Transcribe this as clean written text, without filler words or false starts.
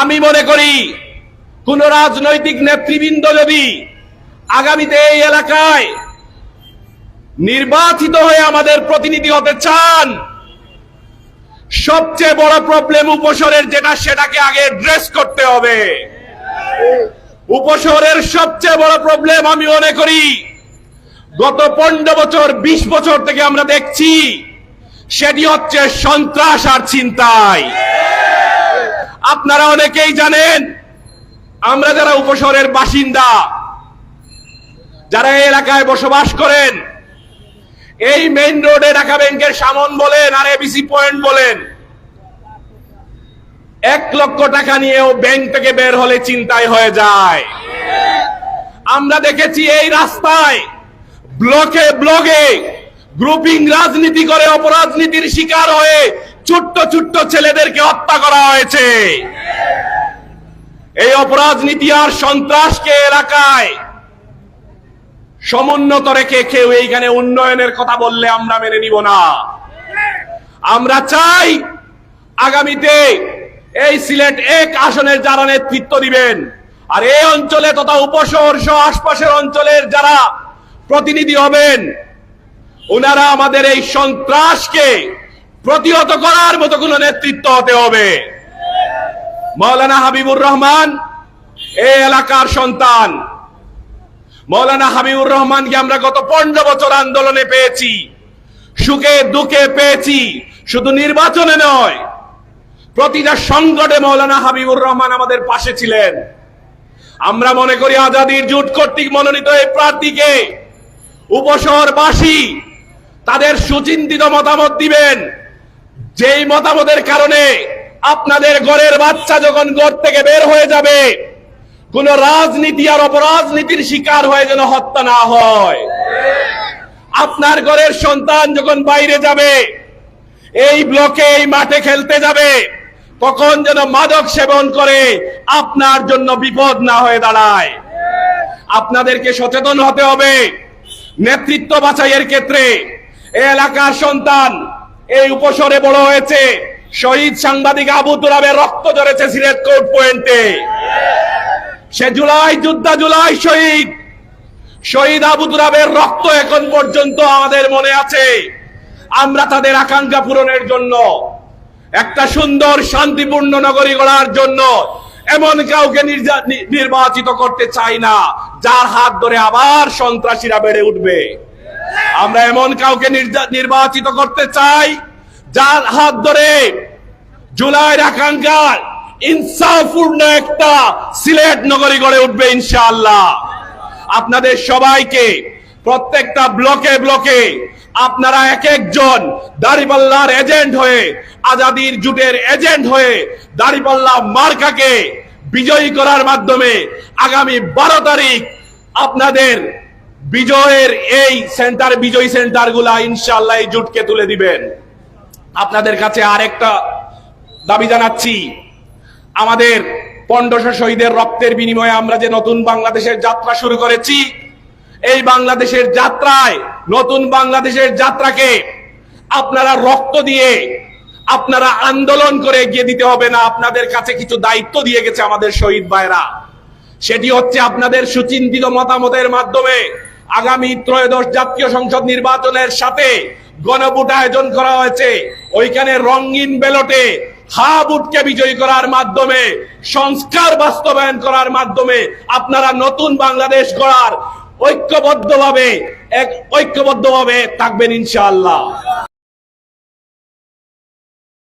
আমি মনে করি কোন রাজনৈতিক নেতৃবৃন্দ যদি আগামীতে এই এলাকায় নির্বাচিত হয়ে আমাদের প্রতিনিধি হতে চান, সবচেয়ে বড় প্রবলেম উপশহরের যেটা, সেটাকে আগে অ্যাড্রেস করতে হবে। উপশহরের সবচেয়ে বড় প্রবলেম আমি মনে করি গত 15 বছর 20 বছর থেকে আমরা দেখছি, সেটি হচ্ছে সন্ত্রাস আর ছিনতাই। আপনারা অনেকেই জানেন, আমরা যারা উপশহরের বাসিন্দা, যারা এই এলাকায় বসবাস করেন, এই মেইন রোডে ঢাকা ব্যাংকের সামন বলেন আর এবিসি পয়েন্ট বলেন, 1 লক্ষ টাকা নিয়েও ব্যাংক থেকে বের হলে চিন্তায় হয়ে যায়। আমরা দেখেছি এই রাস্তায় ব্লকে ব্লকে গ্রুপিং রাজনীতি করে অপরাজনীতির শিকার হয়ে ছোট্ট ছোট্ট ছেলেদেরকে হত্যা করা হয়েছে। এই অপরাজনীতি আর সন্ত্রাসকে এলাকায় সমুন্নত রেখে কেউ এইখানে উন্নয়নের কথা বললে আমরা মেনে নিব না। আমরা চাই আগামীতে এই সিলেট 1 আসনের যারা নেতৃত্ব দিবেন, আর এই অঞ্চলে তথা উপশহর সহ আশপাশের অঞ্চলের যারা প্রতিনিধি হবেন, ওনারা আমাদের এই সন্ত্রাসকে প্রতিহত করার মতো কোন নেতৃত্ব হতে হবে। মাওলানা হাবিবুর রহমান এই এলাকার সন্তান। মাওলানা হাবিবুর রহমানকে আমরা গত 15 বছর আন্দোলনে পেয়েছি, সুখে দুঃখে পেয়েছি, শুধু নির্বাচনে নয়, প্রতিটা সংকটে মাওলানা হাবিবুর রহমান আমাদের পাশে ছিলেন। আমরা মনে করি আজাদির জোট কর্তৃক মনোনীত এই প্রার্থীকে উপশহরবাসী তাদের সুচিন্তিত মতামত দিবেন, যেই মতামতের কারণে আপনাদের ঘরের বাচ্চা যখন ঘর থেকে বের হয়ে যাবে, কোন রাজনীতি আর অপরাজনীতির শিকার হয়ে যেন হত্যা না হয়। আপনার ঘরের সন্তান যখন বাইরে যাবে, এই ব্লকে এই মাঠে খেলতে যাবে, তখন যেন মাদক সেবন করে আপনার জন্য বিপদ না হয়ে দাঁড়ায়। আপনাদেরকে সচেতন হতে হবে নেতৃত্ব বাছাইয়ের ক্ষেত্রে। এই এলাকার সন্তান এই উপশহরে বড় হয়েছে, শহীদ সাংবাদিক আবু তুরাবের রক্ত ঝরেছে সিলেট কোর্ট পয়েন্টে। সে জুলাই যোদ্ধা, জুলাই শহীদ আবু তুরাবের রক্ত এখন পর্যন্ত আমাদের মনে আছে। আমরা তাদের আকাঙ্ক্ষা পূরণের জন্য, একটা সুন্দর শান্তিপূর্ণ নগরী গড়ার জন্য এমন কাউকে নির্বাচিত করতে চাই না যার হাত ধরে আবার সন্ত্রাসীরা বেড়ে উঠবে। আমরা এমন কাউকে নির্বাচিত করতে চাই যার হাত ধরে জুলাইয়ের আকাঙ্ক্ষা ইনসাফপূর্ণ একটা সিলেট নগরী গড়ে উঠবে ইনশাআল্লাহ। আপনাদের সবাইকে প্রত্যেকটা ব্লকে ব্লকে আপনারা এক একজন দাড়িপাল্লার এজেন্ট হয়ে, আজাদির জোটের এজেন্ট হয়ে দাড়িপাল্লা মার্কাকে বিজয়ী করার মাধ্যমে আগামী 12 তারিখ আপনাদের বিজয়ের এই সেন্টার, বিজয়ী সেন্টারগুলা ইনশাআল্লাহ এই জোটকে তুলে দিবেন। আপনাদের কাছে আরেকটা দাবি জানাচ্ছি, আমাদের 1500 শহীদের রক্তের বিনিময়ে আমরা যে নতুন বাংলাদেশের যাত্রা শুরু করেছি, এই বাংলাদেশের যাত্রায়, নতুন বাংলাদেশের যাত্রাকে আপনারা রক্ত দিয়ে, আপনারা আন্দোলন করে এগিয়ে দিতে হবে না। আপনাদের কাছে কিছু দায়িত্ব দিয়ে গেছে আমাদের শহীদ ভাইরা, সেটি হচ্ছে আপনাদের সুচিন্তিত মতামতের মাধ্যমে আগামী 13শ জাতীয় সংসদ নির্বাচনের সাথে গণভোট আয়োজন করা হয়েছে। ওইখানে রঙিন ব্যালটে হাবুটকে বিজয়ী করার মাধ্যমে, সংস্কার বাস্তবায়ন করার মাধ্যমে আপনারা নতুন বাংলাদেশ গড়ার ঐক্যবদ্ধভাবে থাকবেন ইনশাআল্লাহ।